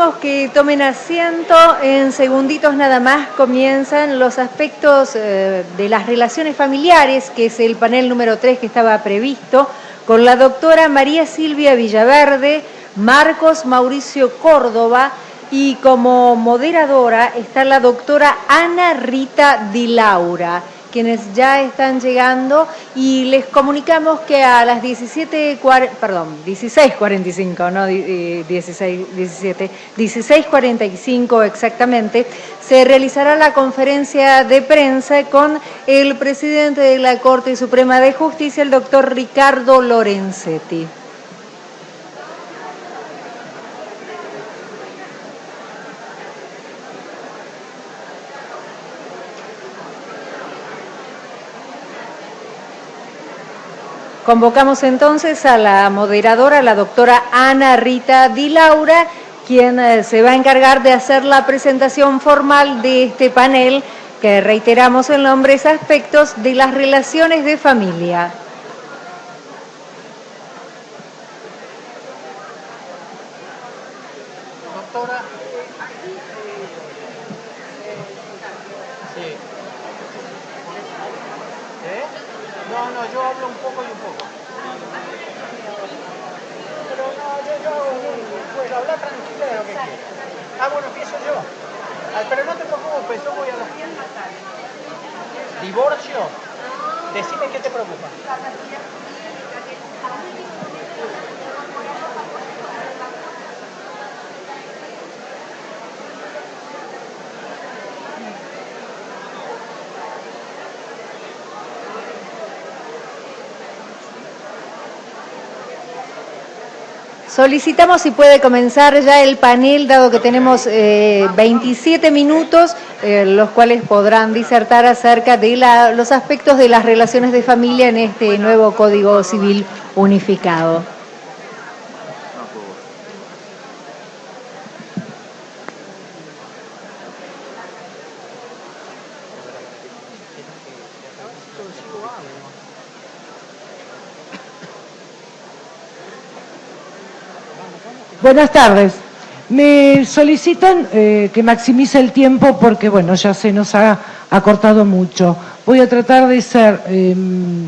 pedimos que tomen asiento. En segunditos nada más comienzan los aspectos de las relaciones familiares, que es el panel número 3 que estaba previsto, con la doctora María Silvia Villaverde, Marcos Mauricio Córdoba, y como moderadora está la doctora Ana Rita Di Laura, quienes ya están llegando, y les comunicamos que a las 16:45, no 17, 16:45 exactamente, se realizará la conferencia de prensa con el presidente de la Corte Suprema de Justicia, el doctor Ricardo Lorenzetti. Convocamos entonces a la moderadora, la doctora Ana Rita Di Laura, quien se va a encargar de hacer la presentación formal de este panel, que reiteramos el nombre, es aspectos de las relaciones de familia. Doctora. Sí. No, yo hablo un poco y un poco. Pero no, pues habla tranquila de lo que quieras. Bueno, empiezo yo. Pero no te preocupes, yo voy a la... ¿Divorcio? Decime qué te preocupa. Solicitamos si puede comenzar ya el panel, dado que tenemos 27 minutos, los cuales podrán disertar acerca de los aspectos de las relaciones de familia en este nuevo Código Civil unificado. Buenas tardes. Me solicitan que maximice el tiempo porque, bueno, ya se nos ha acortado mucho. Voy a tratar de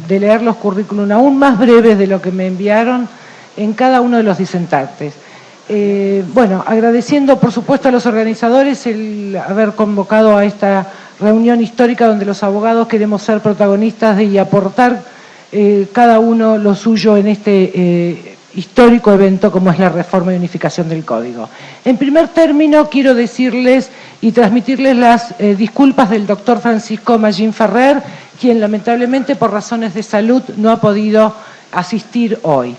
leer los currículum aún más breves de lo que me enviaron en cada uno de los disertantes. Bueno, agradeciendo, por supuesto, a los organizadores el haber convocado a esta reunión histórica donde los abogados queremos ser protagonistas y aportar cada uno lo suyo en este histórico evento como es la reforma y unificación del Código. En primer término, quiero decirles y transmitirles las disculpas del doctor Francisco Magín Ferrer, quien lamentablemente por razones de salud no ha podido asistir hoy.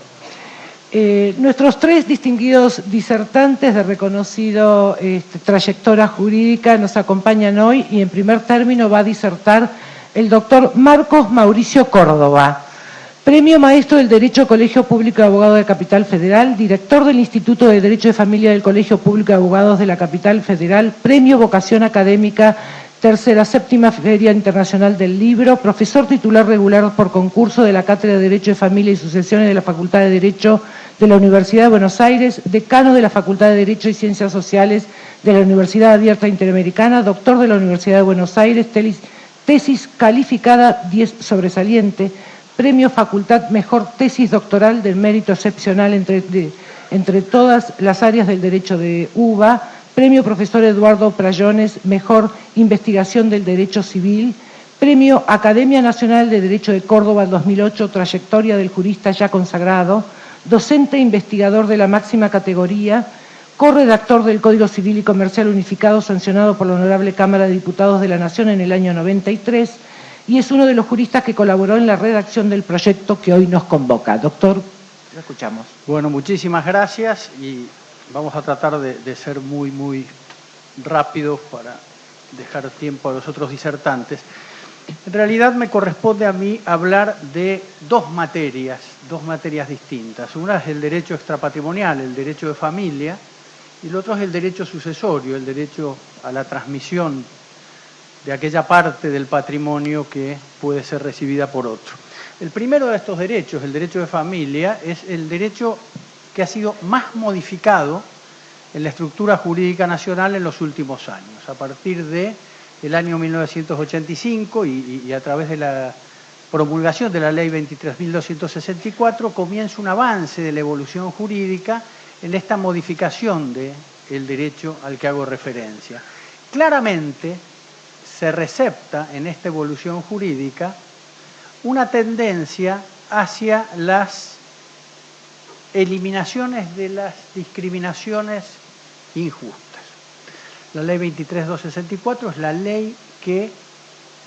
Nuestros tres distinguidos disertantes de reconocido trayectoria jurídica nos acompañan hoy y en primer término va a disertar el doctor Marcos Mauricio Córdoba, Premio Maestro del Derecho Colegio Público de Abogados de Capital Federal, director del Instituto de Derecho de Familia del Colegio Público de Abogados de la Capital Federal, Premio Vocación Académica, tercera, séptima Feria Internacional del Libro, profesor titular regular por concurso de la Cátedra de Derecho de Familia y Sucesiones de la Facultad de Derecho de la Universidad de Buenos Aires, decano de la Facultad de Derecho y Ciencias Sociales de la Universidad Abierta Interamericana, doctor de la Universidad de Buenos Aires, tesis calificada 10 sobresaliente, Premio Facultad Mejor Tesis Doctoral del Mérito Excepcional entre todas las áreas del derecho de UBA, Premio Profesor Eduardo Prayones, Mejor Investigación del Derecho Civil, Premio Academia Nacional de Derecho de Córdoba 2008, Trayectoria del Jurista ya consagrado, docente e investigador de la máxima categoría, corredactor del Código Civil y Comercial Unificado sancionado por la Honorable Cámara de Diputados de la Nación en el año 93, y es uno de los juristas que colaboró en la redacción del proyecto que hoy nos convoca. Doctor, lo escuchamos. Bueno, muchísimas gracias y vamos a tratar de ser muy rápidos para dejar tiempo a los otros disertantes. En realidad me corresponde a mí hablar de dos materias distintas. Una es el derecho extrapatrimonial, el derecho de familia, y el otro es el derecho sucesorio, el derecho a la transmisión de aquella parte del patrimonio que puede ser recibida por otro. El primero de estos derechos, el derecho de familia, es el derecho que ha sido más modificado en la estructura jurídica nacional en los últimos años. A partir del año 1985 y a través de la promulgación de la Ley 23.264 comienza un avance de la evolución jurídica en esta modificación del derecho al que hago referencia. Claramente se recepta en esta evolución jurídica una tendencia hacia las eliminaciones de las discriminaciones injustas. La Ley 23.264 es la ley que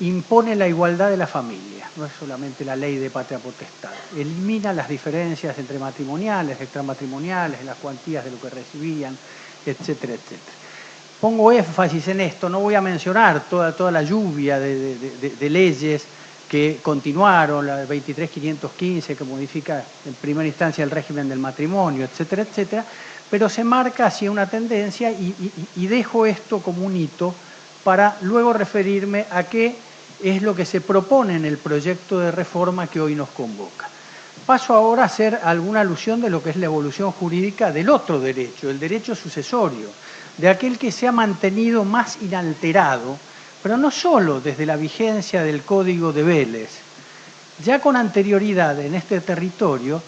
impone la igualdad de la familia, no es solamente la ley de patria potestad. Elimina las diferencias entre matrimoniales, extramatrimoniales, las cuantías de lo que recibían, etcétera, etcétera. Pongo énfasis en esto, no voy a mencionar toda la lluvia de leyes que continuaron, la 23.515 que modifica en primera instancia el régimen del matrimonio, etcétera, etcétera, pero se marca hacia una tendencia y dejo esto como un hito para luego referirme a qué es lo que se propone en el proyecto de reforma que hoy nos convoca. Paso ahora a hacer alguna alusión de lo que es la evolución jurídica del otro derecho, el derecho sucesorio, de aquel que se ha mantenido más inalterado, pero no solo desde la vigencia del Código de Vélez. Ya con anterioridad en este territorio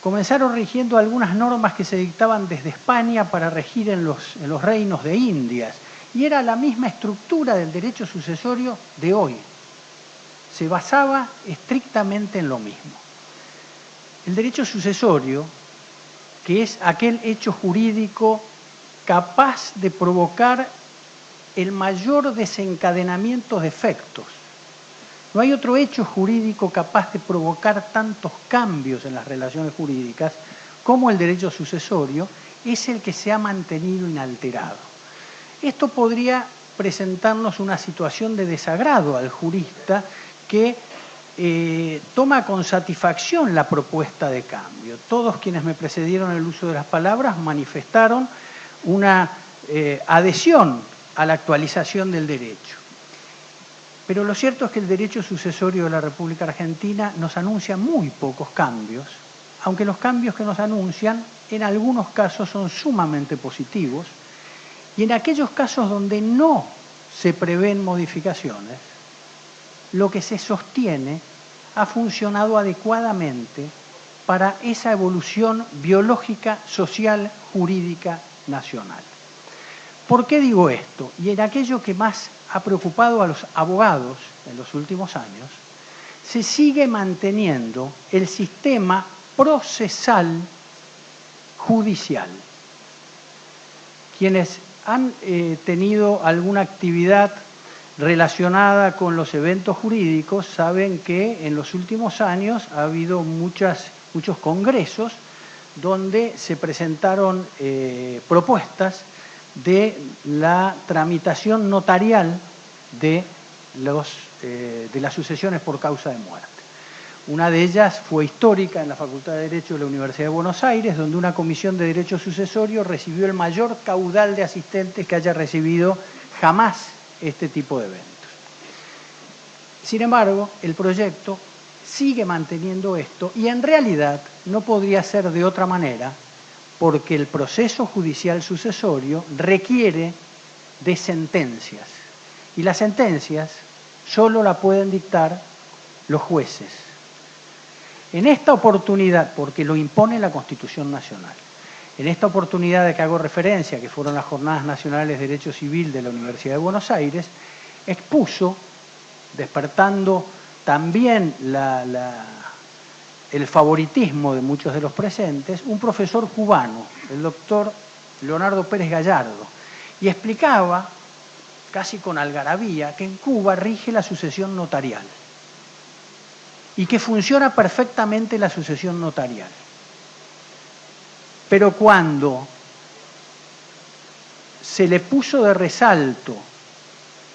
comenzaron rigiendo algunas normas que se dictaban desde España para regir en los reinos de Indias, y era la misma estructura del derecho sucesorio de hoy. Se basaba estrictamente en lo mismo. El derecho sucesorio, que es aquel hecho jurídico capaz de provocar el mayor desencadenamiento de efectos. No hay otro hecho jurídico capaz de provocar tantos cambios en las relaciones jurídicas como el derecho sucesorio, es el que se ha mantenido inalterado. Esto podría presentarnos una situación de desagrado al jurista que toma con satisfacción la propuesta de cambio. Todos quienes me precedieron en el uso de las palabras manifestaron una adhesión a la actualización del derecho. Pero lo cierto es que el derecho sucesorio de la República Argentina nos anuncia muy pocos cambios, aunque los cambios que nos anuncian en algunos casos son sumamente positivos, y en aquellos casos donde no se prevén modificaciones, lo que se sostiene ha funcionado adecuadamente para esa evolución biológica, social, jurídica, nacional. ¿Por qué digo esto? Y en aquello que más ha preocupado a los abogados en los últimos años, se sigue manteniendo el sistema procesal judicial. Quienes han tenido alguna actividad relacionada con los eventos jurídicos saben que en los últimos años ha habido muchos congresos donde se presentaron propuestas de la tramitación notarial de las sucesiones por causa de muerte. Una de ellas fue histórica en la Facultad de Derecho de la Universidad de Buenos Aires, donde una comisión de derecho sucesorio recibió el mayor caudal de asistentes que haya recibido jamás este tipo de eventos. Sin embargo, el proyecto sigue manteniendo esto y en realidad no podría ser de otra manera porque el proceso judicial sucesorio requiere de sentencias y las sentencias solo la pueden dictar los jueces. En esta oportunidad, porque lo impone la Constitución Nacional, en esta oportunidad de que hago referencia, que fueron las Jornadas Nacionales de Derecho Civil de la Universidad de Buenos Aires, expuso, despertando también el favoritismo de muchos de los presentes, un profesor cubano, el doctor Leonardo Pérez Gallardo, y explicaba, casi con algarabía, que en Cuba rige la sucesión notarial y que funciona perfectamente la sucesión notarial. Pero cuando se le puso de resalto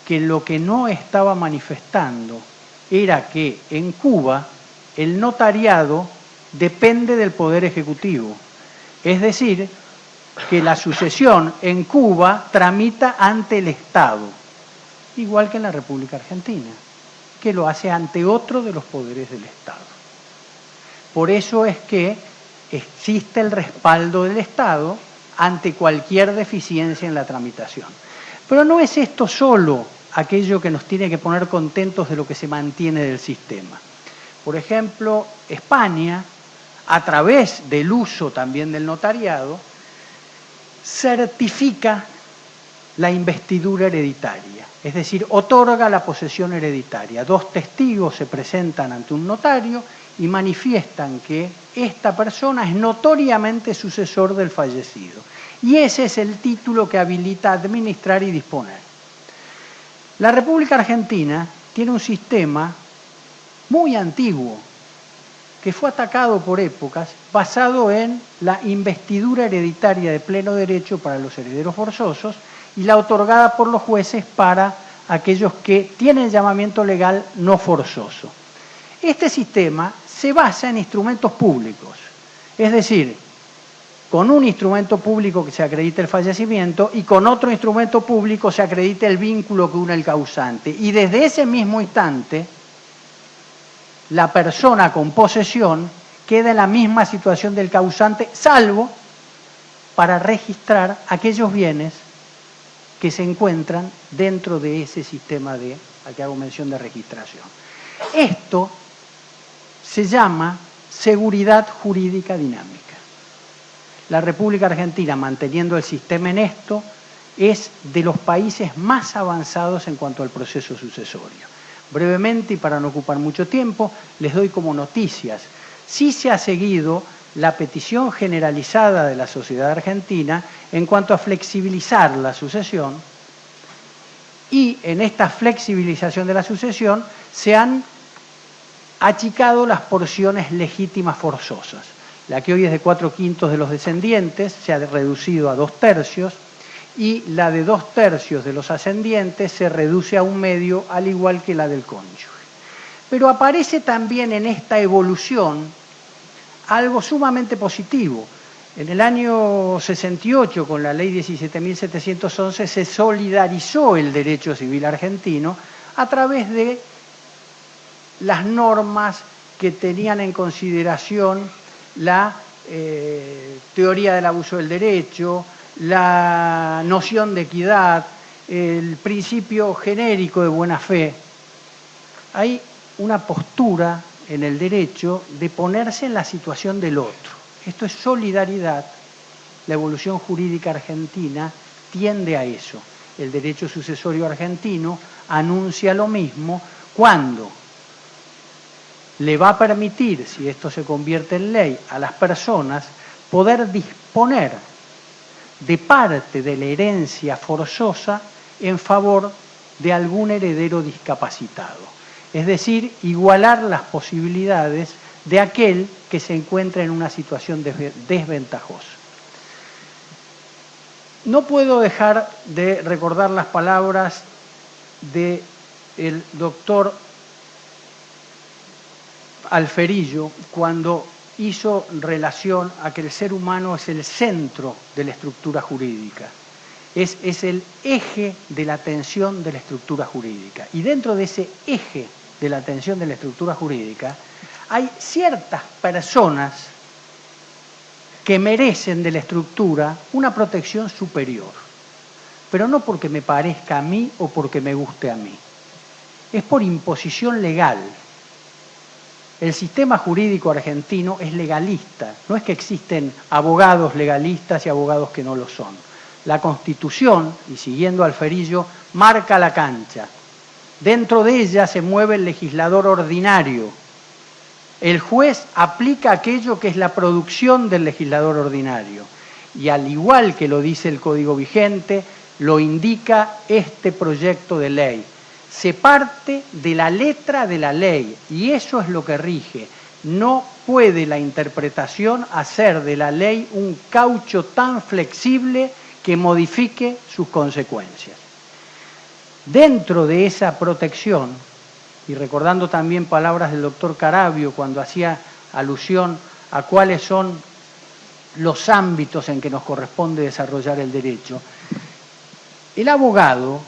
que lo que no estaba manifestando era que en Cuba el notariado depende del Poder Ejecutivo, es decir, que la sucesión en Cuba tramita ante el Estado, igual que en la República Argentina, que lo hace ante otro de los poderes del Estado. Por eso es que existe el respaldo del Estado ante cualquier deficiencia en la tramitación. Pero no es esto solo aquello que nos tiene que poner contentos de lo que se mantiene del sistema. Por ejemplo, España, a través del uso también del notariado, certifica la investidura hereditaria, es decir, otorga la posesión hereditaria. 2 testigos se presentan ante un notario y manifiestan que esta persona es notoriamente sucesor del fallecido. Y ese es el título que habilita a administrar y disponer. La República Argentina tiene un sistema muy antiguo, que fue atacado por épocas, basado en la investidura hereditaria de pleno derecho para los herederos forzosos y la otorgada por los jueces para aquellos que tienen llamamiento legal no forzoso. Este sistema se basa en instrumentos públicos, es decir, con un instrumento público que se acredite el fallecimiento y con otro instrumento público se acredite el vínculo que une el causante. Y desde ese mismo instante, la persona con posesión queda en la misma situación del causante, salvo para registrar aquellos bienes que se encuentran dentro de ese sistema al que hago mención de registración. Esto se llama seguridad jurídica dinámica. La República Argentina, manteniendo el sistema en esto, es de los países más avanzados en cuanto al proceso sucesorio. Brevemente, y para no ocupar mucho tiempo, les doy como noticias. Sí se ha seguido la petición generalizada de la sociedad argentina en cuanto a flexibilizar la sucesión, y en esta flexibilización de la sucesión se han achicado las porciones legítimas forzosas. La que hoy es de 4/5 de los descendientes se ha reducido a 2/3 y la de 2/3 de los ascendientes se reduce a 1/2, al igual que la del cónyuge. Pero aparece también en esta evolución algo sumamente positivo. En el año 68, con la ley 17.711, se solidarizó el derecho civil argentino a través de las normas que tenían en consideración la teoría del abuso del derecho, la noción de equidad, el principio genérico de buena fe. Hay una postura en el derecho de ponerse en la situación del otro. Esto es solidaridad. La evolución jurídica argentina tiende a eso. El derecho sucesorio argentino anuncia lo mismo cuando le va a permitir, si esto se convierte en ley, a las personas poder disponer de parte de la herencia forzosa en favor de algún heredero discapacitado. Es decir, igualar las posibilidades de aquel que se encuentra en una situación desventajosa. No puedo dejar de recordar las palabras del doctor Alferillo cuando hizo relación a que el ser humano es el centro de la estructura jurídica, es el eje de la atención de la estructura jurídica. Y dentro de ese eje de la atención de la estructura jurídica hay ciertas personas que merecen de la estructura una protección superior, pero no porque me parezca a mí o porque me guste a mí, es por imposición legal. El sistema jurídico argentino es legalista, no es que existen abogados legalistas y abogados que no lo son. La Constitución, y siguiendo Alferillo, marca la cancha. Dentro de ella se mueve el legislador ordinario. El juez aplica aquello que es la producción del legislador ordinario. Y al igual que lo dice el Código vigente, lo indica este proyecto de ley. Se parte de la letra de la ley y eso es lo que rige. No puede la interpretación hacer de la ley un caucho tan flexible que modifique sus consecuencias. Dentro de esa protección, y recordando también palabras del doctor Caravio cuando hacía alusión a cuáles son los ámbitos en que nos corresponde desarrollar el derecho, el abogado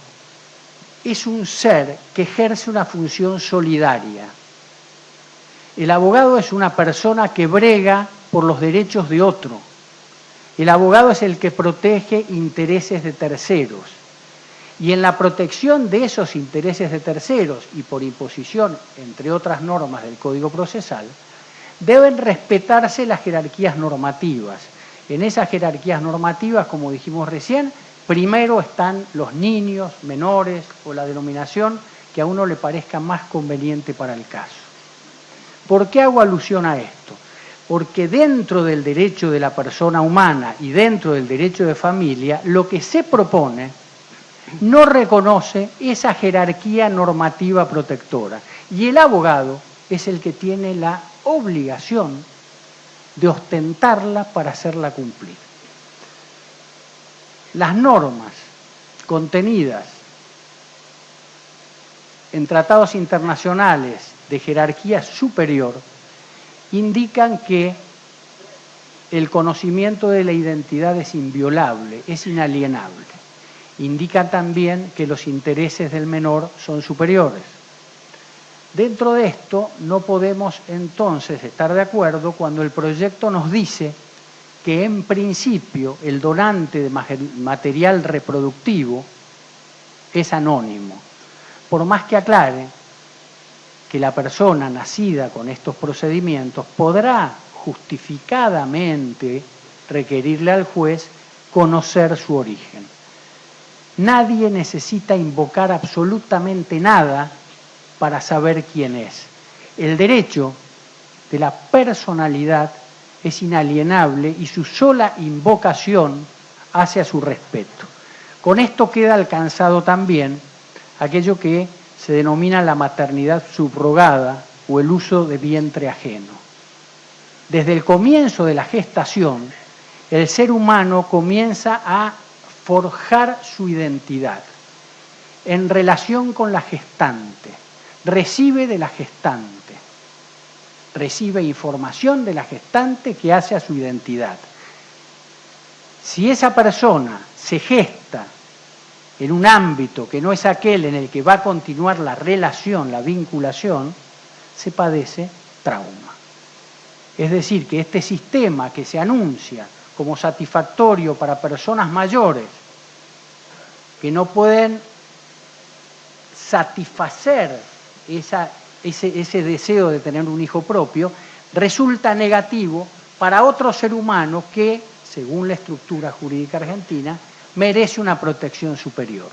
es un ser que ejerce una función solidaria. El abogado es una persona que brega por los derechos de otro. El abogado es el que protege intereses de terceros. Y en la protección de esos intereses de terceros y por imposición, entre otras normas del Código Procesal, deben respetarse las jerarquías normativas. En esas jerarquías normativas, como dijimos recién, primero están los niños, menores o la denominación que a uno le parezca más conveniente para el caso. ¿Por qué hago alusión a esto? Porque dentro del derecho de la persona humana y dentro del derecho de familia, lo que se propone no reconoce esa jerarquía normativa protectora. Y el abogado es el que tiene la obligación de ostentarla para hacerla cumplir. Las normas contenidas en tratados internacionales de jerarquía superior indican que el conocimiento de la identidad es inviolable, es inalienable. Indican también que los intereses del menor son superiores. Dentro de esto no podemos entonces estar de acuerdo cuando el proyecto nos dice que en principio el donante de material reproductivo es anónimo, por más que aclare que la persona nacida con estos procedimientos podrá justificadamente requerirle al juez conocer su origen. Nadie necesita invocar absolutamente nada para saber quién es. El derecho de la personalidad es inalienable y su sola invocación hace a su respeto. Con esto queda alcanzado también aquello que se denomina la maternidad subrogada o el uso de vientre ajeno. Desde el comienzo de la gestación, el ser humano comienza a forjar su identidad en relación con la gestante. Recibe de la gestante, recibe información de la gestante que hace a su identidad. Si esa persona se gesta en un ámbito que no es aquel en el que va a continuar la relación, la vinculación, se padece trauma. Es decir, que este sistema que se anuncia como satisfactorio para personas mayores que no pueden satisfacer ese deseo de tener un hijo propio, resulta negativo para otro ser humano que, según la estructura jurídica argentina, merece una protección superior.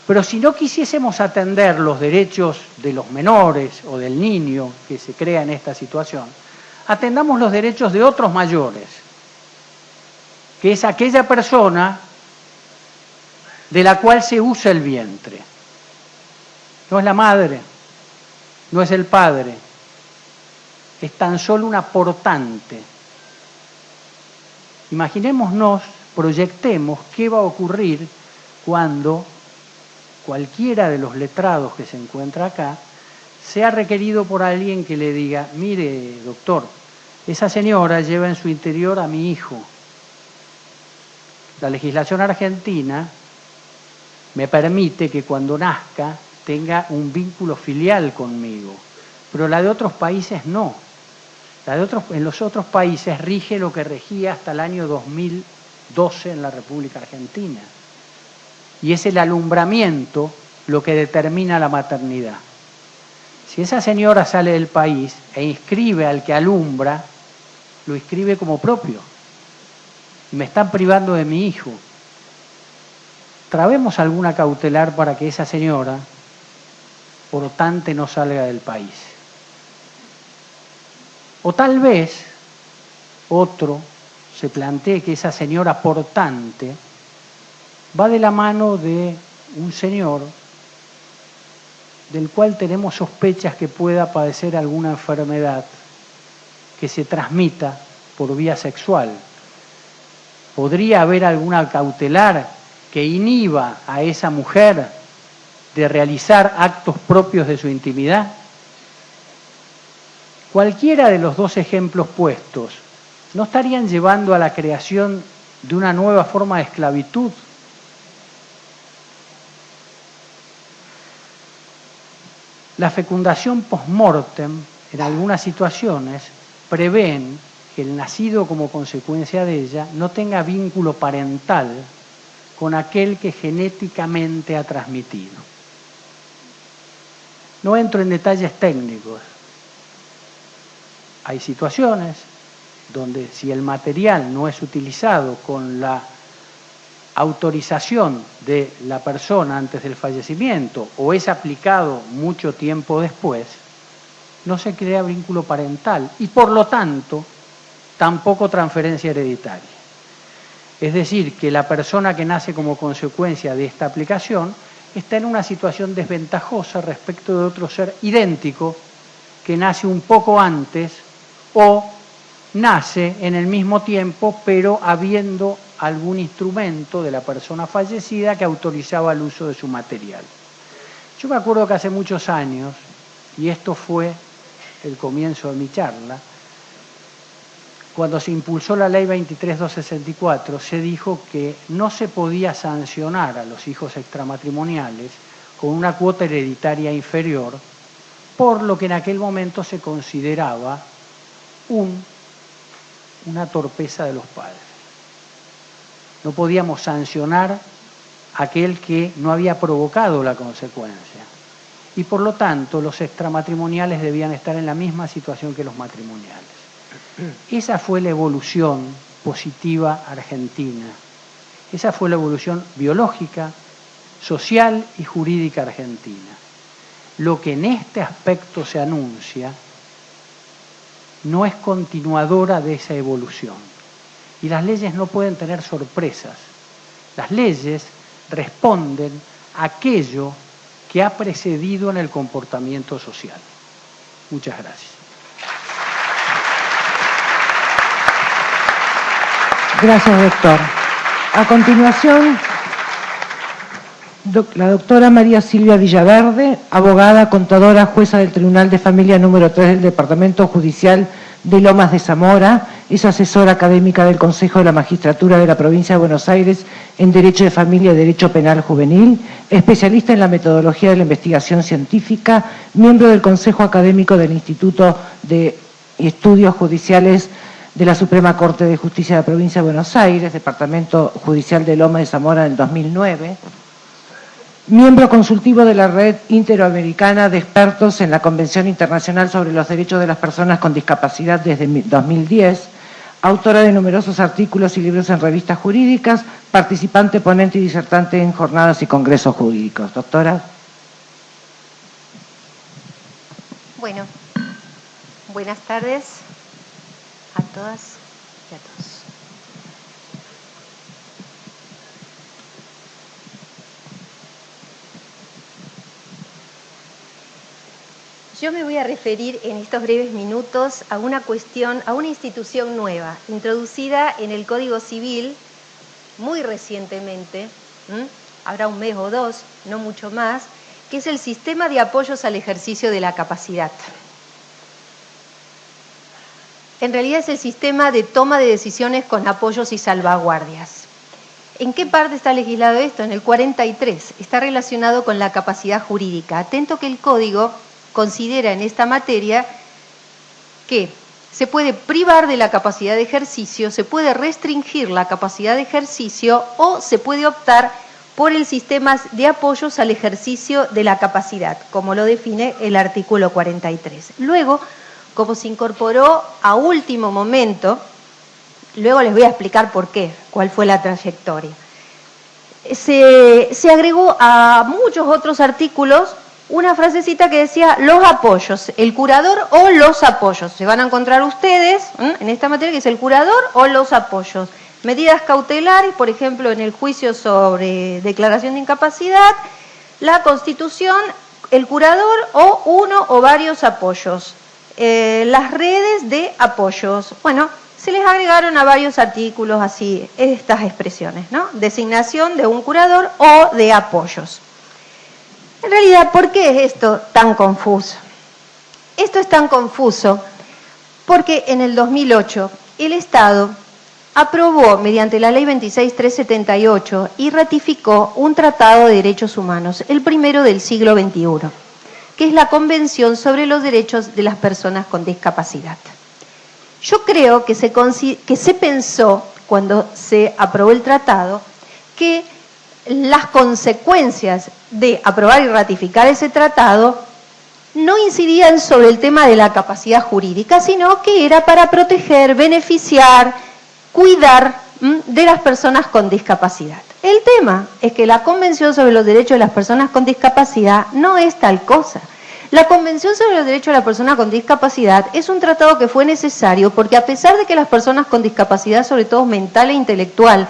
Pero si no quisiésemos atender los derechos de los menores o del niño que se crea en esta situación, atendamos los derechos de otros mayores, que es aquella persona de la cual se usa el vientre. No es la madre, no es el padre, es tan solo una portante. Imaginémonos, proyectemos qué va a ocurrir cuando cualquiera de los letrados que se encuentra acá sea requerido por alguien que le diga: mire, doctor, esa señora lleva en su interior a mi hijo. La legislación argentina me permite que cuando nazca tenga un vínculo filial conmigo, pero la de otros países no. En los otros países rige lo que regía hasta el año 2012 en la República Argentina. Y es el alumbramiento lo que determina la maternidad. Si esa señora sale del país e inscribe al que alumbra, lo inscribe como propio. Y me están privando de mi hijo. Trabemos alguna cautelar para que esa señora, portante, no salga del país. O tal vez otro se plantee que esa señora portante va de la mano de un señor del cual tenemos sospechas que pueda padecer alguna enfermedad que se transmita por vía sexual. ¿Podría haber alguna cautelar que inhiba a esa mujer de realizar actos propios de su intimidad? Cualquiera de los dos ejemplos puestos no estarían llevando a la creación de una nueva forma de esclavitud. La fecundación post-mortem, en algunas situaciones, prevén que el nacido como consecuencia de ella no tenga vínculo parental con aquel que genéticamente ha transmitido. No entro en detalles técnicos. Hay situaciones donde si el material no es utilizado con la autorización de la persona antes del fallecimiento o es aplicado mucho tiempo después, no se crea vínculo parental y por lo tanto tampoco transferencia hereditaria. Es decir, que la persona que nace como consecuencia de esta aplicación está en una situación desventajosa respecto de otro ser idéntico que nace un poco antes o nace en el mismo tiempo, pero habiendo algún instrumento de la persona fallecida que autorizaba el uso de su material. Yo me acuerdo que hace muchos años, y esto fue el comienzo de mi charla, cuando se impulsó la ley 23.264, se dijo que no se podía sancionar a los hijos extramatrimoniales con una cuota hereditaria inferior, por lo que en aquel momento se consideraba una torpeza de los padres. No podíamos sancionar a aquel que no había provocado la consecuencia. Y por lo tanto, los extramatrimoniales debían estar en la misma situación que los matrimoniales. Esa fue la evolución positiva argentina. Esa fue la evolución biológica, social y jurídica argentina. Lo que en este aspecto se anuncia no es continuadora de esa evolución. Y las leyes no pueden tener sorpresas. Las leyes responden a aquello que ha precedido en el comportamiento social. Muchas gracias. Gracias, doctor. A continuación, la doctora María Silvia Villaverde, abogada, contadora, jueza del Tribunal de Familia número 3 del Departamento Judicial de Lomas de Zamora, es asesora académica del Consejo de la Magistratura de la Provincia de Buenos Aires en Derecho de Familia y Derecho Penal Juvenil, especialista en la metodología de la investigación científica, miembro del Consejo Académico del Instituto de Estudios Judiciales de la Suprema Corte de Justicia de la Provincia de Buenos Aires, Departamento Judicial de Lomas de Zamora en el 2009, miembro consultivo de la Red Interamericana de Expertos en la Convención Internacional sobre los Derechos de las Personas con Discapacidad desde 2010, autora de numerosos artículos y libros en revistas jurídicas, participante, ponente y disertante en jornadas y congresos jurídicos. Doctora. Bueno, buenas tardes a todas y a todos. Yo me voy a referir en estos breves minutos a una cuestión, a una institución nueva, introducida en el Código Civil muy recientemente, habrá un mes o dos, no mucho más, que es el sistema de apoyos al ejercicio de la capacidad. En realidad es el sistema de toma de decisiones con apoyos y salvaguardias. ¿En qué parte está legislado esto? En el 43. Está relacionado con la capacidad jurídica. Atento que el Código considera en esta materia que se puede privar de la capacidad de ejercicio, se puede restringir la capacidad de ejercicio o se puede optar por el sistema de apoyos al ejercicio de la capacidad, como lo define el artículo 43. Luego, como se incorporó a último momento, luego les voy a explicar por qué, cuál fue la trayectoria. Se agregó a muchos otros artículos una frasecita que decía los apoyos, el curador o los apoyos. Se van a encontrar ustedes en esta materia que es el curador o los apoyos. Medidas cautelares, por ejemplo, en el juicio sobre declaración de incapacidad, la Constitución, el curador o uno o varios apoyos. Las redes de apoyos. Bueno, se les agregaron a varios artículos así estas expresiones, ¿no? Designación de un curador o de apoyos. En realidad, ¿por qué es esto tan confuso? Esto es tan confuso porque en el 2008 el Estado aprobó mediante la Ley 26.378 y ratificó un Tratado de Derechos Humanos, el primero del siglo XXI, que es la Convención sobre los Derechos de las Personas con Discapacidad. Yo creo que se pensó, cuando se aprobó el tratado, que las consecuencias de aprobar y ratificar ese tratado no incidían sobre el tema de la capacidad jurídica, sino que era para proteger, beneficiar, cuidar de las personas con discapacidad. El tema es que la Convención sobre los Derechos de las Personas con Discapacidad no es tal cosa. La Convención sobre los Derechos de las Personas con Discapacidad es un tratado que fue necesario porque, a pesar de que las personas con discapacidad, sobre todo mental e intelectual,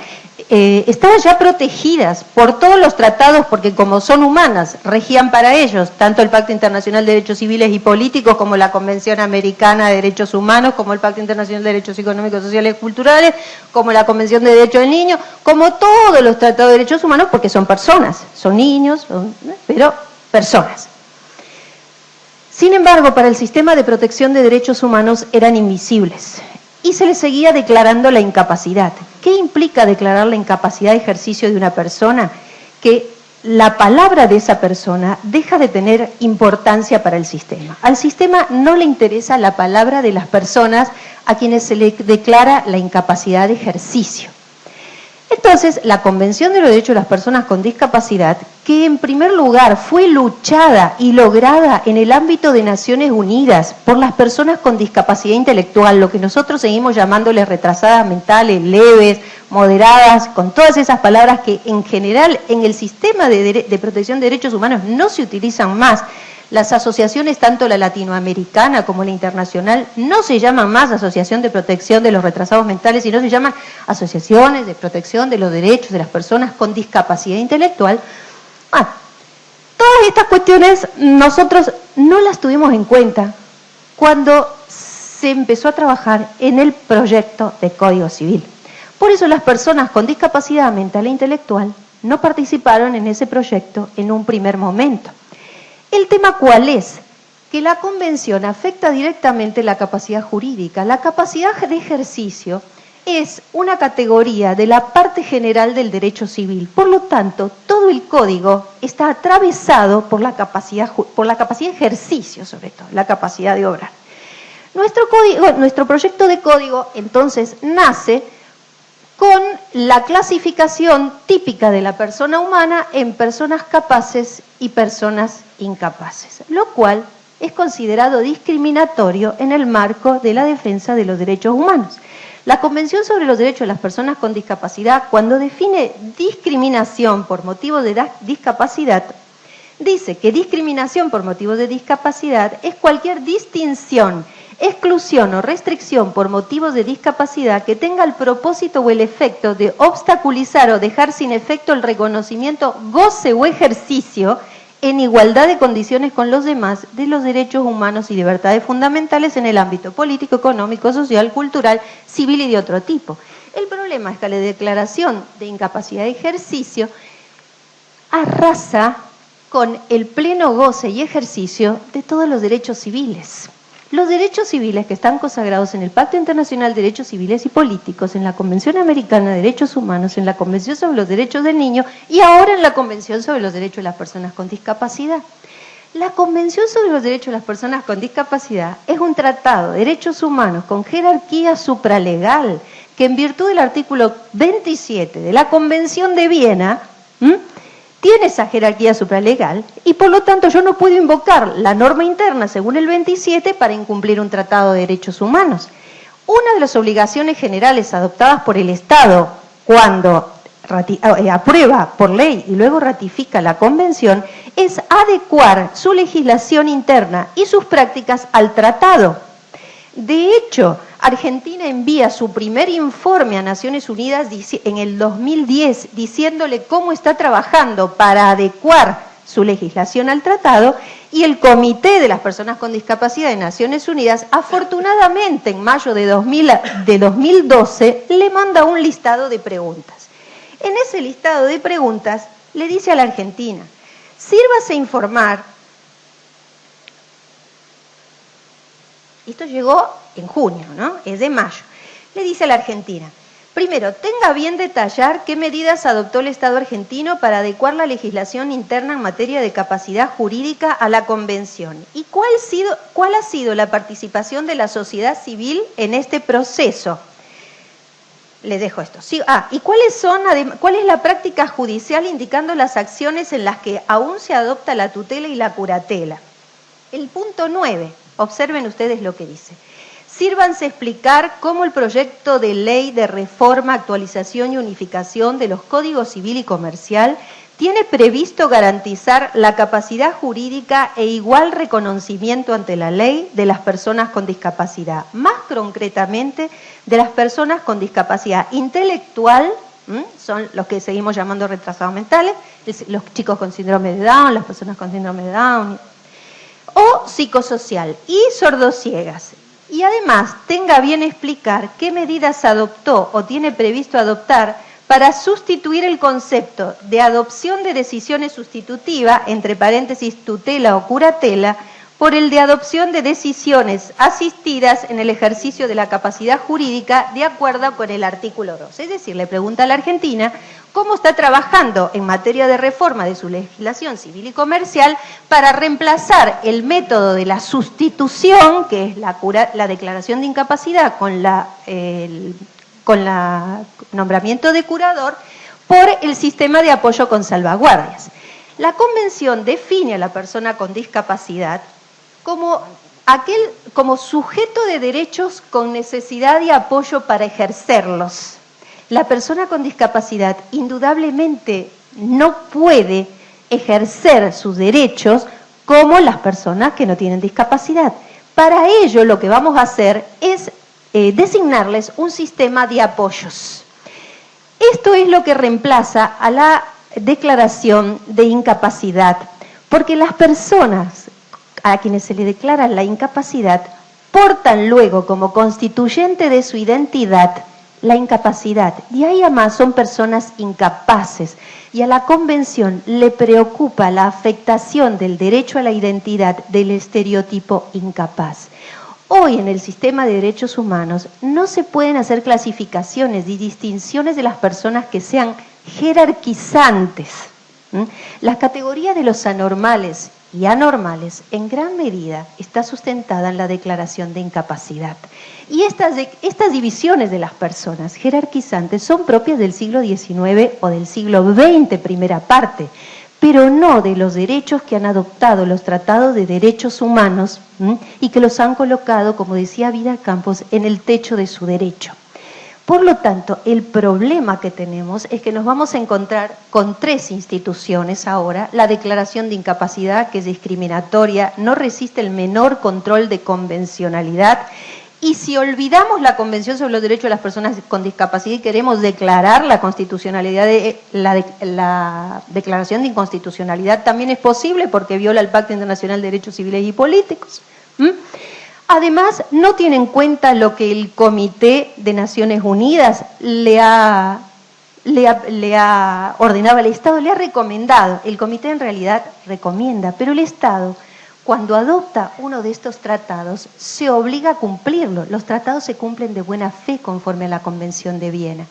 estaban ya protegidas por todos los tratados, porque como son humanas, regían para ellos, tanto el Pacto Internacional de Derechos Civiles y Políticos, como la Convención Americana de Derechos Humanos, como el Pacto Internacional de Derechos Económicos, Sociales y Culturales, como la Convención de Derechos del Niño, como todos los tratados de derechos humanos, porque son personas, son niños, pero personas. Sin embargo, para el sistema de protección de derechos humanos eran invisibles y se les seguía declarando la incapacidad. ¿Qué implica declarar la incapacidad de ejercicio de una persona? Que la palabra de esa persona deja de tener importancia para el sistema. Al sistema no le interesa la palabra de las personas a quienes se le declara la incapacidad de ejercicio. Entonces, la Convención de los Derechos de las Personas con Discapacidad, que en primer lugar fue luchada y lograda en el ámbito de Naciones Unidas por las personas con discapacidad intelectual, lo que nosotros seguimos llamándoles retrasadas mentales, leves, moderadas, con todas esas palabras que en general en el sistema de protección de derechos humanos no se utilizan más. Las asociaciones, tanto la latinoamericana como la internacional, no se llaman más Asociación de Protección de los Retrasados Mentales, sino se llaman Asociaciones de Protección de los Derechos de las Personas con Discapacidad Intelectual. Todas estas cuestiones nosotros no las tuvimos en cuenta cuando se empezó a trabajar en el proyecto de Código Civil. Por eso las personas con discapacidad mental e intelectual no participaron en ese proyecto en un primer momento. ¿El tema cuál es? Que la Convención afecta directamente la capacidad jurídica. La capacidad de ejercicio es una categoría de la parte general del derecho civil. Por lo tanto, todo el código está atravesado por la capacidad de ejercicio, sobre todo, la capacidad de obrar. Nuestro proyecto de código, entonces, nace con la clasificación típica de la persona humana en personas capaces y personas incapaces, lo cual es considerado discriminatorio en el marco de la defensa de los derechos humanos. La Convención sobre los Derechos de las Personas con Discapacidad, cuando define discriminación por motivo de discapacidad, dice que discriminación por motivo de discapacidad es cualquier distinción, exclusión o restricción por motivos de discapacidad que tenga el propósito o el efecto de obstaculizar o dejar sin efecto el reconocimiento, goce o ejercicio en igualdad de condiciones con los demás de los derechos humanos y libertades fundamentales en el ámbito político, económico, social, cultural, civil y de otro tipo. El problema es que la declaración de incapacidad de ejercicio arrasa con el pleno goce y ejercicio de todos los derechos civiles. Los derechos civiles que están consagrados en el Pacto Internacional de Derechos Civiles y Políticos, en la Convención Americana de Derechos Humanos, en la Convención sobre los Derechos del Niño y ahora en la Convención sobre los Derechos de las Personas con Discapacidad. La Convención sobre los Derechos de las Personas con Discapacidad es un tratado de derechos humanos con jerarquía supralegal que, en virtud del artículo 27 de la Convención de Viena, tiene esa jerarquía supralegal y por lo tanto yo no puedo invocar la norma interna según el 27 para incumplir un tratado de derechos humanos. Una de las obligaciones generales adoptadas por el Estado cuando aprueba por ley y luego ratifica la convención es adecuar su legislación interna y sus prácticas al tratado. De hecho, Argentina envía su primer informe a Naciones Unidas en el 2010 diciéndole cómo está trabajando para adecuar su legislación al tratado, y el Comité de las Personas con Discapacidad de Naciones Unidas, afortunadamente en mayo de 2012, le manda un listado de preguntas. En ese listado de preguntas le dice a la Argentina: sírvase a informar. Esto llegó en junio, ¿no? Es de mayo. Le dice a la Argentina: Primero, tenga bien detallar qué medidas adoptó el Estado argentino para adecuar la legislación interna en materia de capacidad jurídica a la Convención. ¿Y cuál ha sido la participación de la sociedad civil en este proceso? Les dejo esto. Sí, ¿y cuál es la práctica judicial indicando las acciones en las que aún se adopta la tutela y la curatela? El punto 9, observen ustedes lo que dice. Sírvanse explicar cómo el proyecto de ley de reforma, actualización y unificación de los códigos civil y comercial tiene previsto garantizar la capacidad jurídica e igual reconocimiento ante la ley de las personas con discapacidad, más concretamente de las personas con discapacidad intelectual, son los que seguimos llamando retrasados mentales, los chicos con síndrome de Down, las personas con síndrome de Down, o psicosocial y sordociegas. Y además tenga bien explicar qué medidas adoptó o tiene previsto adoptar para sustituir el concepto de adopción de decisiones sustitutivas, entre paréntesis tutela o curatela, por el de adopción de decisiones asistidas en el ejercicio de la capacidad jurídica de acuerdo con el artículo 2. Es decir, le pregunta a la Argentina cómo está trabajando en materia de reforma de su legislación civil y comercial para reemplazar el método de la sustitución, que es la declaración de incapacidad con el nombramiento de curador, por el sistema de apoyo con salvaguardias. La Convención define a la persona con discapacidad como sujeto de derechos con necesidad de apoyo para ejercerlos. La persona con discapacidad indudablemente no puede ejercer sus derechos como las personas que no tienen discapacidad. Para ello lo que vamos a hacer es designarles un sistema de apoyos. Esto es lo que reemplaza a la declaración de incapacidad, porque las personas a quienes se le declara la incapacidad portan luego como constituyente de su identidad la incapacidad. De ahí a más son personas incapaces y a la Convención le preocupa la afectación del derecho a la identidad del estereotipo incapaz. Hoy en el sistema de derechos humanos no se pueden hacer clasificaciones ni distinciones de las personas que sean jerarquizantes. La categoría de los anormales y anormales en gran medida está sustentada en la declaración de incapacidad. Y estas divisiones de las personas jerarquizantes son propias del siglo XIX o del siglo XX, primera parte, pero no de los derechos que han adoptado los tratados de derechos humanos y que los han colocado, como decía Vidal Campos, en el techo de su derecho. Por lo tanto, el problema que tenemos es que nos vamos a encontrar con tres instituciones ahora. La declaración de incapacidad, que es discriminatoria, no resiste el menor control de convencionalidad. Y si olvidamos la Convención sobre los Derechos de las Personas con Discapacidad y queremos declarar la constitucionalidad la declaración de inconstitucionalidad, también es posible porque viola el Pacto Internacional de Derechos Civiles y Políticos. Además, no tiene en cuenta lo que el Comité de Naciones Unidas le ha ordenado al Estado, le ha recomendado. El Comité en realidad recomienda, pero el Estado, cuando adopta uno de estos tratados, se obliga a cumplirlo. Los tratados se cumplen de buena fe conforme a la Convención de Viena.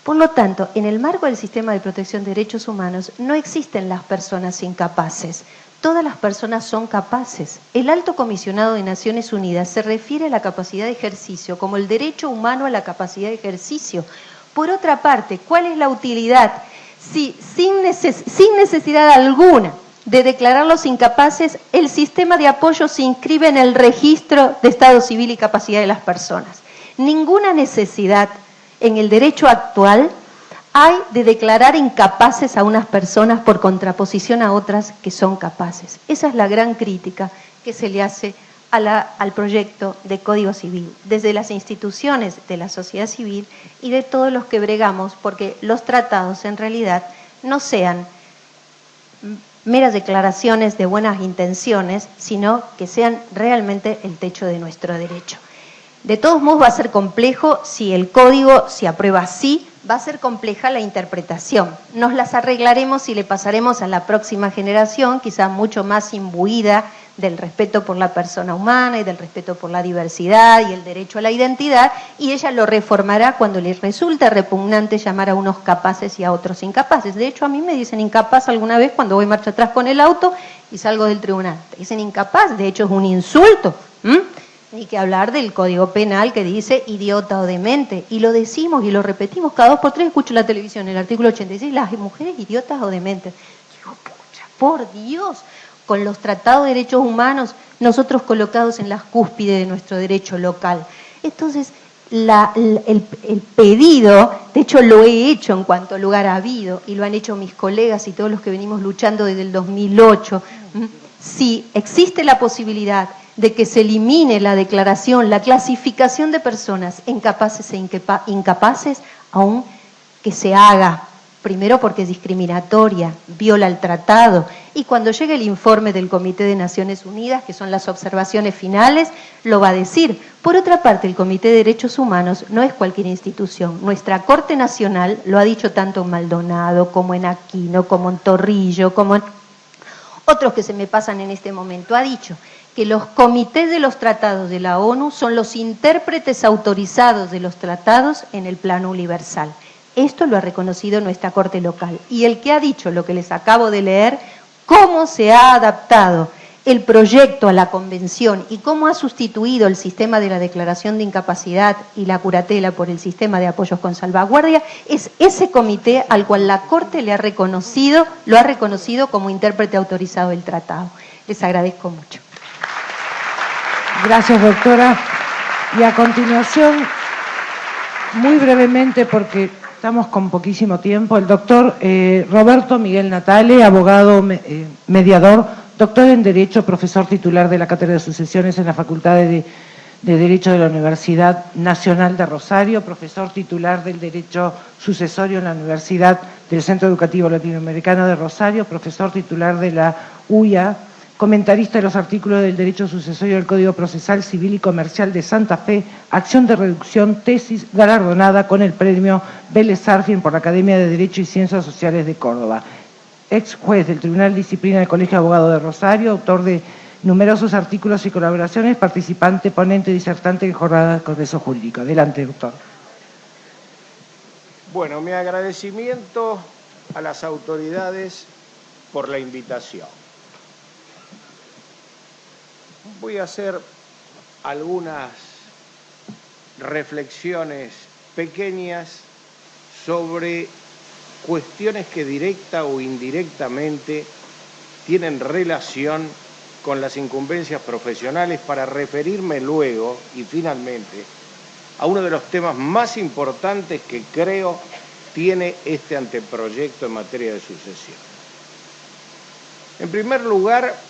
Por lo tanto, en el marco del sistema de protección de derechos humanos no existen las personas incapaces. Todas las personas son capaces. El Alto Comisionado de Naciones Unidas se refiere a la capacidad de ejercicio como el derecho humano a la capacidad de ejercicio. Por otra parte, ¿cuál es la utilidad? Si sin necesidad alguna de declararlos incapaces, el sistema de apoyo se inscribe en el registro de estado civil y capacidad de las personas. Ninguna necesidad en el derecho actual hay de declarar incapaces a unas personas por contraposición a otras que son capaces. Esa es la gran crítica que se le hace al proyecto de Código Civil, desde las instituciones de la sociedad civil y de todos los que bregamos porque los tratados en realidad no sean meras declaraciones de buenas intenciones, sino que sean realmente el techo de nuestro derecho. De todos modos va a ser complejo si el código se aprueba así, va a ser compleja la interpretación. Nos las arreglaremos y le pasaremos a la próxima generación, quizás mucho más imbuida del respeto por la persona humana y del respeto por la diversidad y el derecho a la identidad, y ella lo reformará cuando le resulta repugnante llamar a unos capaces y a otros incapaces. De hecho, a mí me dicen incapaz alguna vez cuando voy marcha atrás con el auto y salgo del tribunal. Te dicen incapaz, de hecho es un insulto. Ni que hablar del Código Penal que dice idiota o demente. Y lo decimos y lo repetimos cada 2 por 3, escucho la televisión, el artículo 86, las mujeres idiotas o dementes. Digo, pucha, por Dios, con los tratados de derechos humanos, nosotros colocados en las cúspides de nuestro derecho local. Entonces, el pedido, de hecho lo he hecho en cuanto lugar ha habido, y lo han hecho mis colegas y todos los que venimos luchando desde el 2008, si existe la posibilidad de que se elimine la declaración, la clasificación de personas en capaces e incapaces, aún que se haga, primero porque es discriminatoria, viola el tratado, y cuando llegue el informe del Comité de Naciones Unidas, que son las observaciones finales, lo va a decir. Por otra parte, el Comité de Derechos Humanos no es cualquier institución. Nuestra Corte Nacional lo ha dicho tanto en Maldonado, como en Aquino, como en Torrillo, como en otros que se me pasan en este momento, ha dicho que los comités de los tratados de la ONU son los intérpretes autorizados de los tratados en el plano universal. Esto lo ha reconocido nuestra Corte local. Y el que ha dicho lo que les acabo de leer, cómo se ha adaptado el proyecto a la convención y cómo ha sustituido el sistema de la declaración de incapacidad y la curatela por el sistema de apoyos con salvaguardia, es ese comité al cual la Corte lo ha reconocido como intérprete autorizado del tratado. Les agradezco mucho. Gracias, doctora. Y a continuación, muy brevemente, porque estamos con poquísimo tiempo, el doctor Roberto Miguel Natale, abogado mediador, doctor en Derecho, profesor titular de la Cátedra de Sucesiones en la Facultad de Derecho de la Universidad Nacional de Rosario, profesor titular del Derecho Sucesorio en la Universidad del Centro Educativo Latinoamericano de Rosario, profesor titular de la UIA, comentarista de los artículos del Derecho Sucesorio del Código Procesal Civil y Comercial de Santa Fe, acción de reducción, tesis galardonada con el premio Vélez Sarsfield por la Academia de Derecho y Ciencias Sociales de Córdoba. Ex juez del Tribunal de Disciplina del Colegio de Abogados de Rosario, autor de numerosos artículos y colaboraciones, participante, ponente, disertante en jornadas del Congreso Jurídico. Adelante, doctor. Bueno, mi agradecimiento a las autoridades por la invitación. Voy a hacer algunas reflexiones pequeñas sobre cuestiones que directa o indirectamente tienen relación con las incumbencias profesionales para referirme luego y finalmente a uno de los temas más importantes que creo tiene este anteproyecto en materia de sucesión. En primer lugar,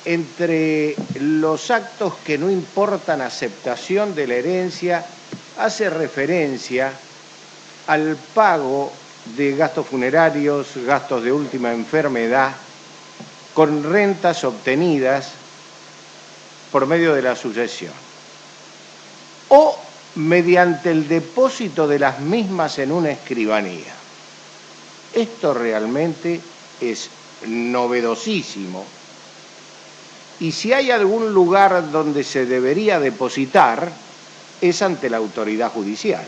entre los actos que no importan aceptación de la herencia, hace referencia al pago de gastos funerarios, gastos de última enfermedad, con rentas obtenidas por medio de la sucesión, o mediante el depósito de las mismas en una escribanía. Esto realmente es novedosísimo. Y si hay algún lugar donde se debería depositar, es ante la autoridad judicial.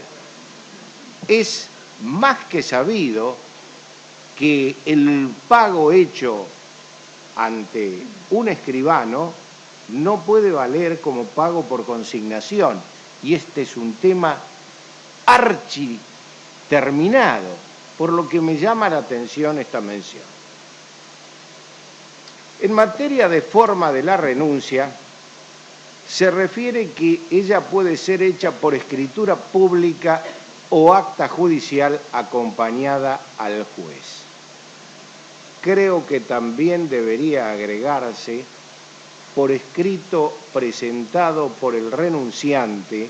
Es más que sabido que el pago hecho ante un escribano no puede valer como pago por consignación. Y este es un tema architerminado, por lo que me llama la atención esta mención. En materia de forma de la renuncia, se refiere que ella puede ser hecha por escritura pública o acta judicial acompañada al juez. Creo que también debería agregarse por escrito presentado por el renunciante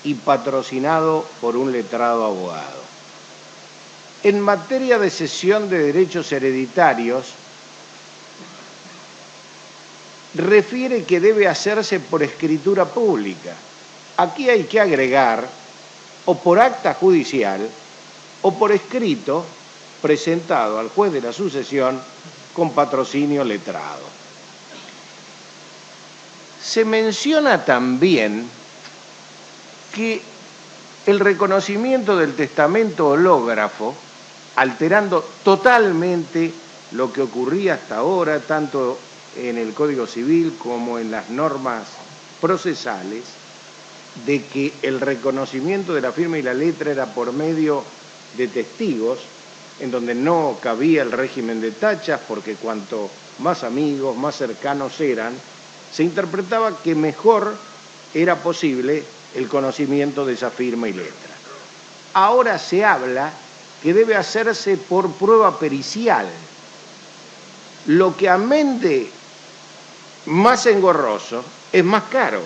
y patrocinado por un letrado abogado. En materia de cesión de derechos hereditarios, refiere que debe hacerse por escritura pública. Aquí hay que agregar o por acta judicial o por escrito presentado al juez de la sucesión con patrocinio letrado. se menciona también que el reconocimiento del testamento hológrafo, alterando totalmente lo que ocurría hasta ahora, tanto en el Código Civil como en las normas procesales, de que el reconocimiento de la firma y la letra era por medio de testigos, en donde no cabía el régimen de tachas, porque cuanto más amigos, más cercanos eran, se interpretaba que mejor era posible el conocimiento de esa firma y letra. Ahora se habla que debe hacerse por prueba pericial, lo que amén de más engorroso es más caro.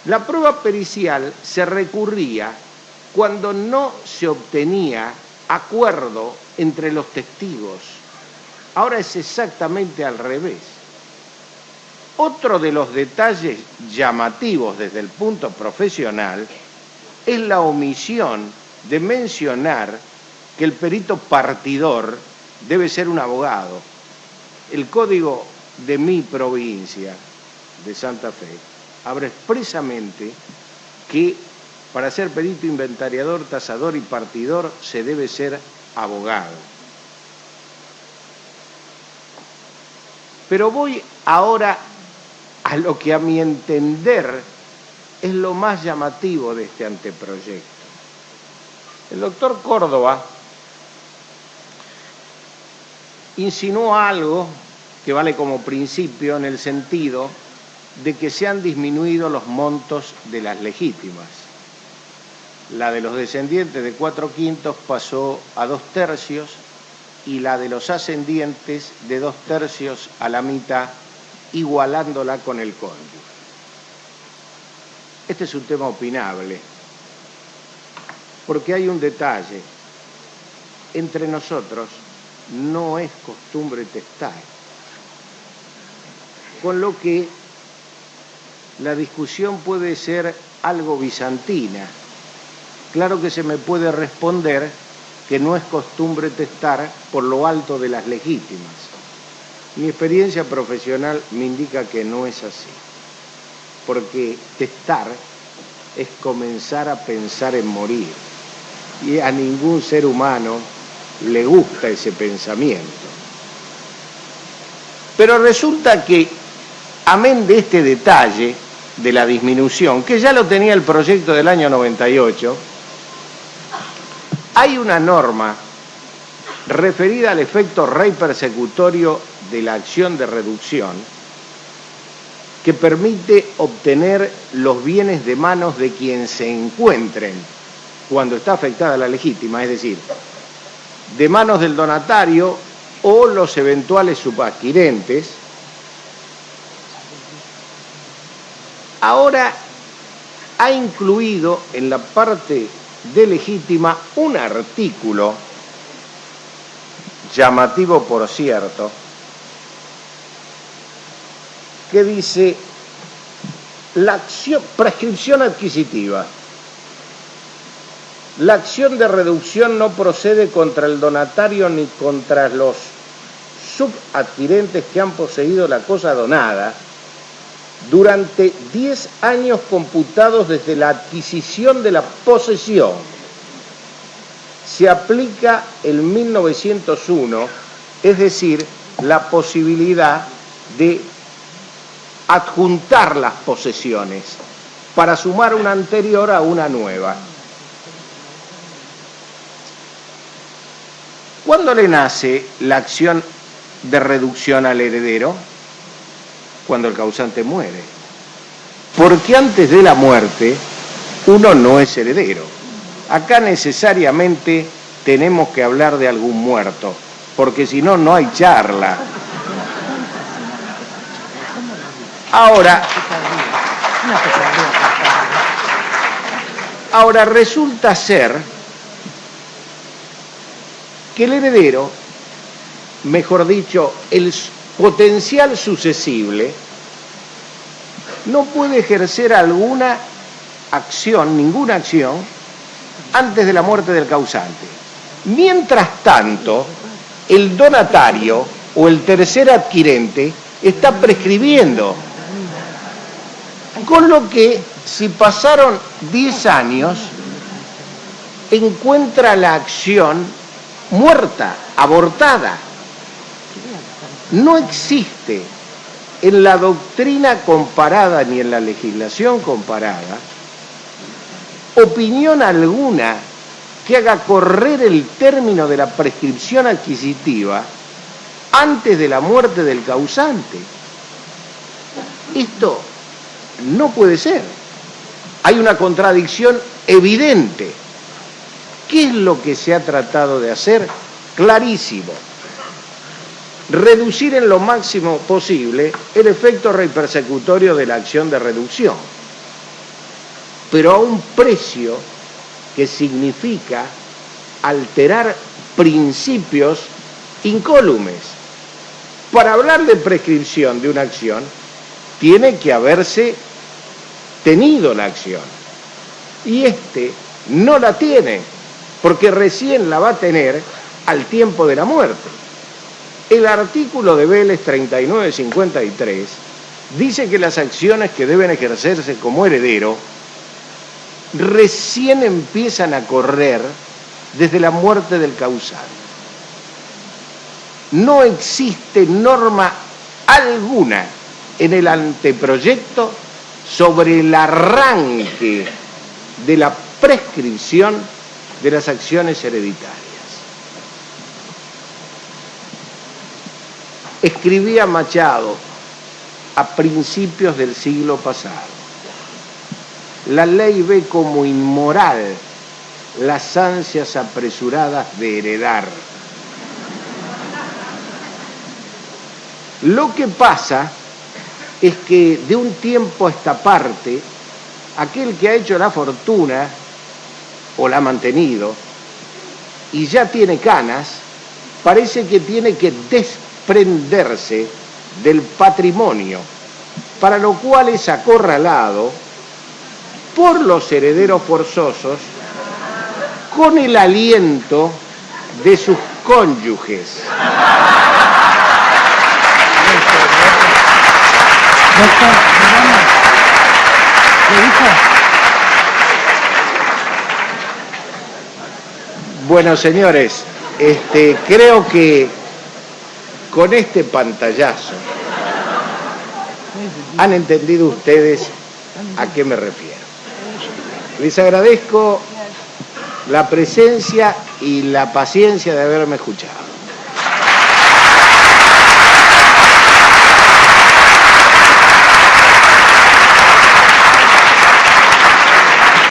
La prueba pericial se recurría cuando no se obtenía acuerdo entre los testigos. Ahora es exactamente al revés. Otro de los detalles llamativos desde el punto profesional es la omisión de mencionar que el perito partidor debe ser un abogado. El código de mi provincia, de Santa Fe, habla expresamente que para ser perito inventariador, tasador y partidor se debe ser abogado. Pero voy ahora a lo que a mi entender es lo más llamativo de este anteproyecto. El doctor Córdoba insinuó algo que vale como principio en el sentido de que se han disminuido los montos de las legítimas. La de los descendientes de 4/5 pasó a 2/3 y la de los ascendientes de 2/3 a la mitad, igualándola con el cónyuge. Este es un tema opinable, porque hay un detalle. Entre nosotros no es costumbre testar, con lo que la discusión puede ser algo bizantina. Claro que se me puede responder que no es costumbre testar por lo alto de las legítimas. Mi experiencia profesional me indica que no es así, porque testar es comenzar a pensar en morir, y a ningún ser humano le gusta ese pensamiento. Pero resulta que, amén de este detalle de la disminución, que ya lo tenía el proyecto del año 98, hay una norma referida al efecto rey persecutorio de la acción de reducción que permite obtener los bienes de manos de quien se encuentren cuando está afectada la legítima, es decir, de manos del donatario o los eventuales subadquirentes. Ahora ha incluido en la parte de legítima un artículo llamativo, por cierto, que dice la acción, prescripción adquisitiva. La acción de reducción no procede contra el donatario ni contra los subadquirentes que han poseído la cosa donada durante 10 años computados desde la adquisición de la posesión. Se aplica el 1901, es decir, la posibilidad de adjuntar las posesiones para sumar una anterior a una nueva. ¿Cuándo le nace la acción de reducción al heredero? Cuando el causante muere. Porque antes de la muerte uno no es heredero. Acá necesariamente tenemos que hablar de algún muerto, porque si no, no hay charla. Ahora resulta ser que el heredero, mejor dicho, el potencial sucesible, no puede ejercer alguna acción, ninguna acción, antes de la muerte del causante. Mientras tanto, el donatario o el tercer adquirente está prescribiendo, Con lo que, si pasaron 10 años, encuentra la acción muerta, abortada. No existe en la doctrina comparada ni en la legislación comparada opinión alguna que haga correr el término de la prescripción adquisitiva antes de la muerte del causante. Esto no puede ser. Hay una contradicción evidente. ¿Qué es lo que se ha tratado de hacer? Clarísimo. Reducir en lo máximo posible el efecto repersecutorio de la acción de reducción, pero a un precio que significa alterar principios incólumes. Para hablar de prescripción de una acción, tiene que haberse tenido la acción. Y no la tiene, porque recién la va a tener al tiempo de la muerte. El artículo de Vélez 3953 dice que las acciones que deben ejercerse como heredero recién empiezan a correr desde la muerte del causante. No existe norma alguna en el anteproyecto sobre el arranque de la prescripción de las acciones hereditarias. Escribía Machado a principios del siglo pasado: la ley ve como inmoral las ansias apresuradas de heredar. Lo que pasa es que de un tiempo a esta parte, aquel que ha hecho la fortuna o la ha mantenido y ya tiene canas, parece que tiene que desprenderse del patrimonio, para lo cual es acorralado por los herederos forzosos con el aliento de sus cónyuges. Doctor, ¿le dijo? Bueno, señores, creo que con este pantallazo han entendido ustedes a qué me refiero. Les agradezco la presencia y la paciencia de haberme escuchado.